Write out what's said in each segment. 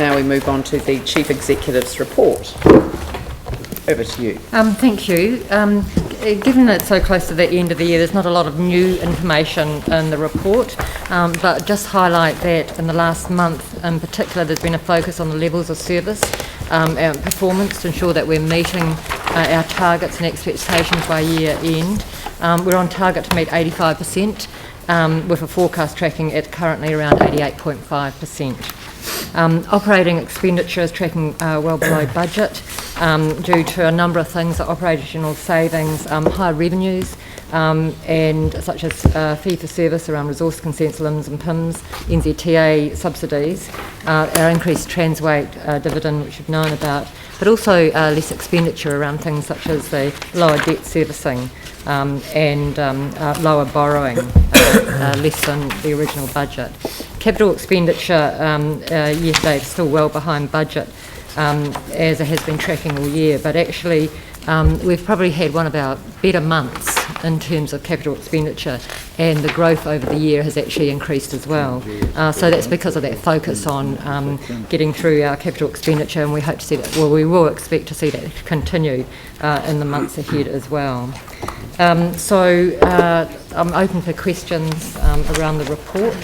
Now we move on to the Chief Executive's report. Over to you. Thank you. Given that it's so close to the end of the year, there's not a lot of new information in the report, but just highlight that in the last month in particular there's been a focus on the levels of service and performance to ensure that we're meeting our targets and expectations by year end. We're on target to meet 85%, with a forecast tracking at currently around 88.5%. Operating expenditure is tracking well below budget due to a number of things, operational savings, higher revenues, and such as fee for service around resource consents, LIMS and PIMS, NZTA subsidies, our increased transweight dividend, which you've known about, but also less expenditure around things such as the lower debt servicing and lower borrowing, less than the original budget. Capital expenditure year to date is still well behind budget, as it has been tracking all year, but actually we've probably had one of our better months in terms of capital expenditure, and the growth over the year has actually increased as well. So that's because of that focus on getting through our capital expenditure, and we hope to see that, well, we will expect to see that continue in the months ahead as well. So I'm open for questions around the report,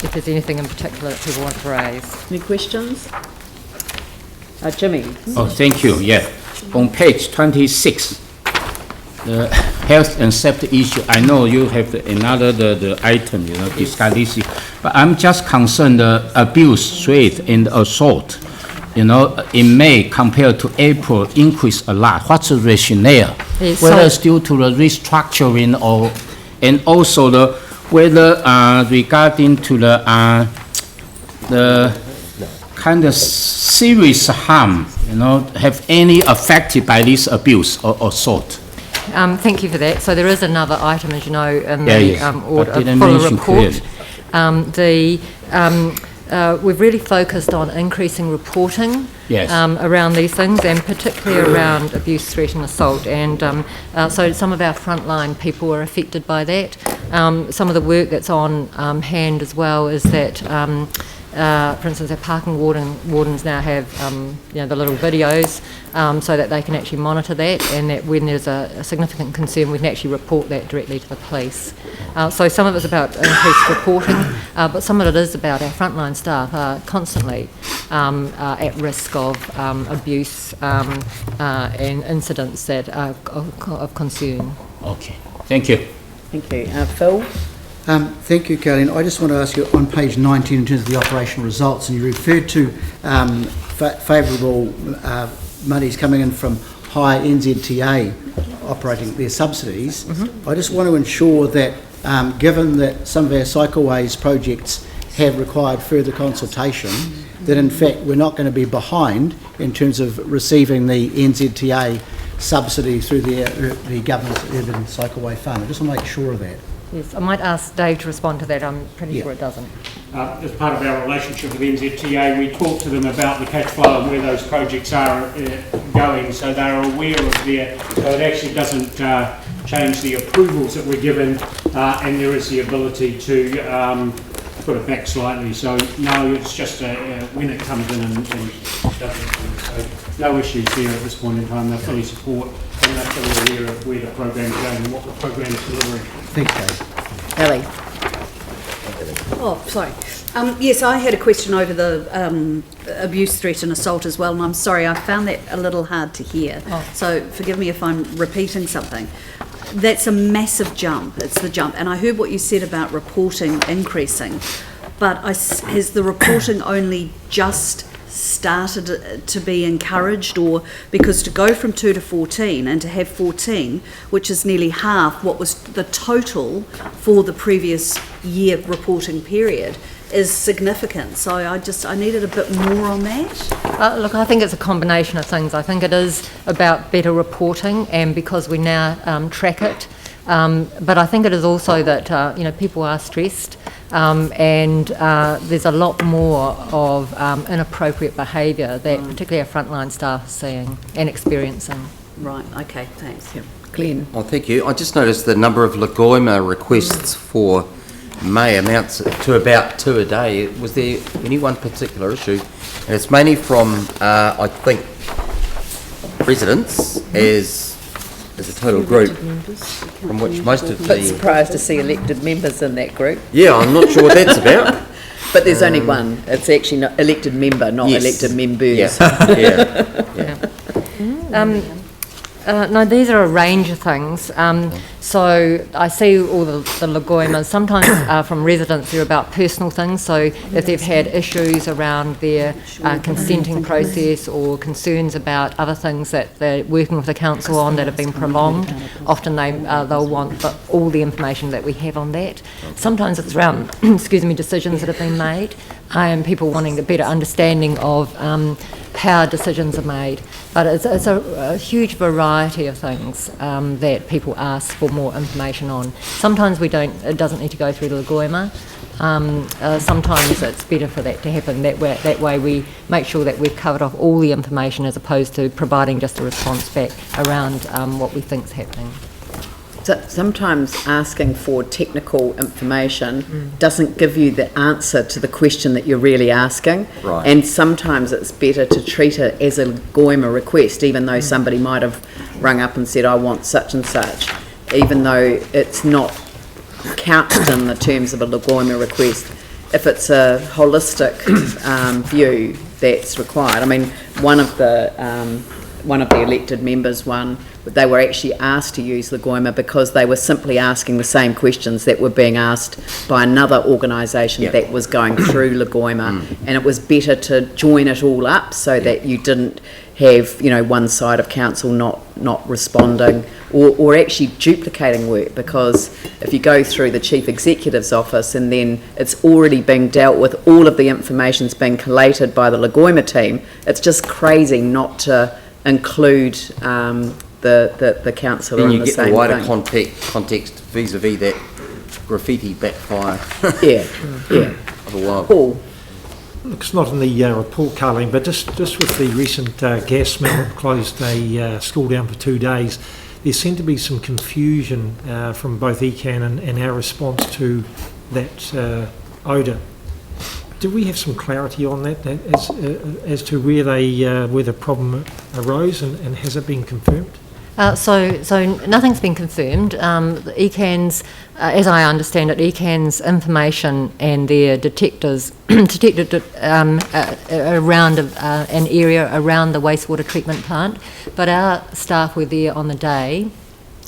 if there's anything in particular that people want to raise. Any questions? Jimmy. Oh, thank you. Yeah. On page 26, the health and safety issue, I know you have another the item, discuss this, but I'm just concerned the abuse rate and assault, in May compared to April increased a lot. What's the rationale? Yes, whether it's due to the restructuring or, and also whether regarding to the kind of serious harm, have any affected by this abuse or assault? Thank you for that. So there is another item, as you know, in the order for the report. We've really focused on increasing reporting around these things, and particularly around abuse, threat and assault. And so some of our frontline people are affected by that. Some of the work that's on hand as well is that, for instance, our parking wardens now have the little videos so that they can actually monitor that, and that when there's a significant concern we can actually report that directly to the police. So some of it's about increased reporting, but some of it is about our frontline staff are constantly at risk of abuse and incidents that are of concern. Okay, thank you. Thank you. Phil? Thank you, Caroline. I just want to ask you on page 19 in terms of the operational results, and you referred to favourable monies coming in from higher NZTA operating their subsidies. I just want to ensure that given that some of our cycleways projects have required further consultation, that in fact we're not going to be behind in terms of receiving the NZTA subsidy through the government's urban cycleway fund. I just want to make sure of that. Yes, I might ask Dave to respond to that. I'm pretty sure it doesn't. As part of our relationship with NZTA, we talk to them about the cash flow and where those projects are going, so they're aware of their, so it actually doesn't change the approvals that we're given, and there is the ability to put it back slightly. So no, it's just when it comes in and doesn't. So no issues there at this point in time. They fully support and they're fully aware of where the program is going and what the program is delivering. Thanks, Dave. Ellie? Oh, sorry. Yes, I had a question over the abuse, threat and assault as well, and I'm sorry, I found that a little hard to hear. So forgive me if I'm repeating something. That's a massive jump. It's the jump. And I heard what you said about reporting increasing, but has the reporting only just started to be encouraged, or because to go from 2 to 14 and to have 14, which is nearly half what was the total for the previous year reporting period, is significant. So I needed a bit more on that. Look, I think it's a combination of things. I think it is about better reporting, and because we now track it, but I think it is also that people are stressed, and there's a lot more of inappropriate behaviour that particularly our frontline staff are seeing and experiencing. Right, okay, thanks. Glenn? Oh, thank you. I just noticed the number of Lagoima requests for May amounts to about 2 a day. Was there any one particular issue? And it's mainly from, I think, residents as a total group, from which most of But the... surprised to see elected members in that group. Yeah, I'm not sure what that's about. But there's only one. It's actually not elected member, not Yes. elected members. Yeah. No, these are a range of things. So I see all the Lagoimas. Sometimes from residents, they're about personal things. So if they've had issues around their consenting process or concerns about other things that they're working with the council on that have been prolonged, often they'll want all the information that we have on that. Sometimes it's around, decisions that have been made and people wanting a better understanding of how decisions are made. But it's a huge variety of things that people ask for more information on. Sometimes it doesn't need to go through the Lagoima. Sometimes it's better for that to happen. That way we make sure that we've covered off all the information as opposed to providing just a response back around what we think's happening. So sometimes asking for technical information doesn't give you the answer to the question that you're really asking. Right. And sometimes it's better to treat it as a Lagoima request, even though somebody might have rung up and said, I want such and such, even though it's not couched in the terms of a Lagoima request. If it's a holistic view that's required. I mean, one of the elected members they were actually asked to use Lagoima because they were simply asking the same questions that were being asked by another organisation that was going through Lagoima, and it was better to join it all up so that you didn't have one side of council not responding or actually duplicating work, because if you go through the Chief Executive's office and then it's already being dealt with, all of the information's being collated by the Lagoima team, it's just crazy not to include the councillor Then in you the get same the wider thing. context vis-a-vis that graffiti backfire Yeah. of a while. Paul. Look, it's not in the report, Carleen, but just with the recent gas smell that closed a school down for 2 days, there seemed to be some confusion from both ECAN and our response to that odour. Do we have some clarity on that as to where the problem arose, and has it been confirmed? So nothing's been confirmed. ECAN's, as I understand it, ECAN's information and their detectors detected around an area around the wastewater treatment plant, but our staff were there on the day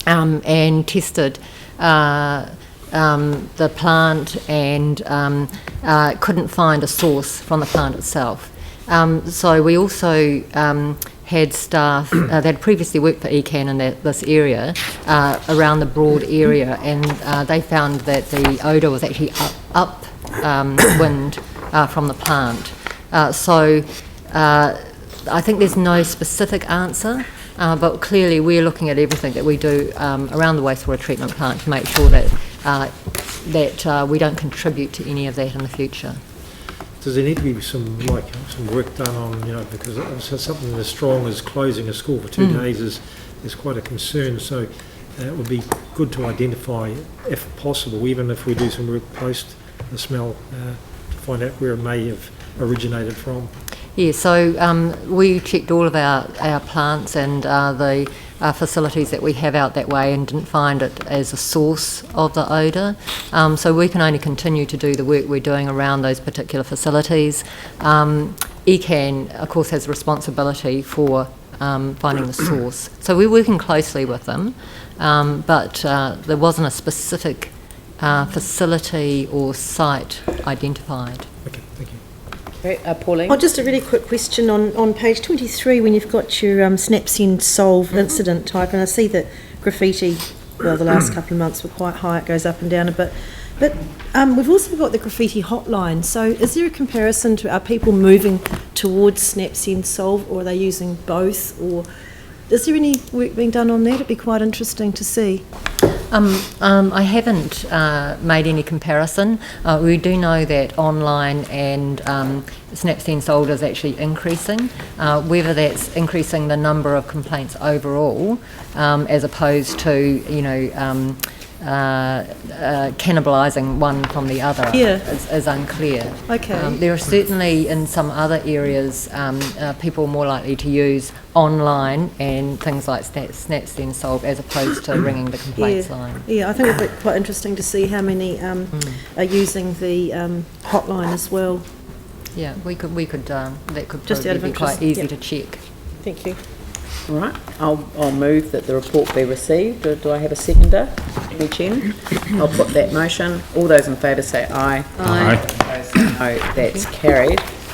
and tested the plant and couldn't find a source from the plant itself. So we also had staff that had previously worked for ECAN in this area, around the Broad area, and they found that the odour was actually upwind from the plant. So I think there's no specific answer, but clearly we're looking at everything that we do around the wastewater treatment plant to make sure that we don't contribute to any of that in the future. Does there need to be some work done on, because something as strong as closing a school for 2 days is quite a concern. So it would be good to identify, if possible, even if we do some work post the smell, to find out where it may have originated from. Yeah, so we checked all of our plants and the facilities that we have out that way and didn't find it as a source of the odour. So we can only continue to do the work we're doing around those particular facilities. ECAN, of course, has responsibility for finding the source. So we're working closely with them, but there wasn't a specific facility or site identified. Okay, thank you. Pauline? Oh, just a really quick question on page 23 when you've got your Snap-Send Solve incident type, and I see that graffiti, well, the last couple of months were quite high, it goes up and down a bit, but we've also got the graffiti hotline, so is there a comparison to, are people moving towards Snap-Send Solve, or are they using both, or is there any work being done on that? It'd be quite interesting to see. I haven't made any comparison. We do know that online and Snap-Send Solve is actually increasing. Whether that's increasing the number of complaints overall, as opposed to cannibalising one from the other Yeah. is unclear. Okay. There are certainly in some other areas people more likely to use online and things like Snaps Then Solve as opposed to ringing the complaints line. Yeah, I think it'd be quite interesting to see how many are using the hotline as well. Yeah, we could that could Just out probably of be quite interest, easy yeah. to check. Thank you. All right, I'll move that the report be received. Do I have a seconder? Any Chen? I'll put that motion. All those in favour say aye. Aye. Those say no, that's carried.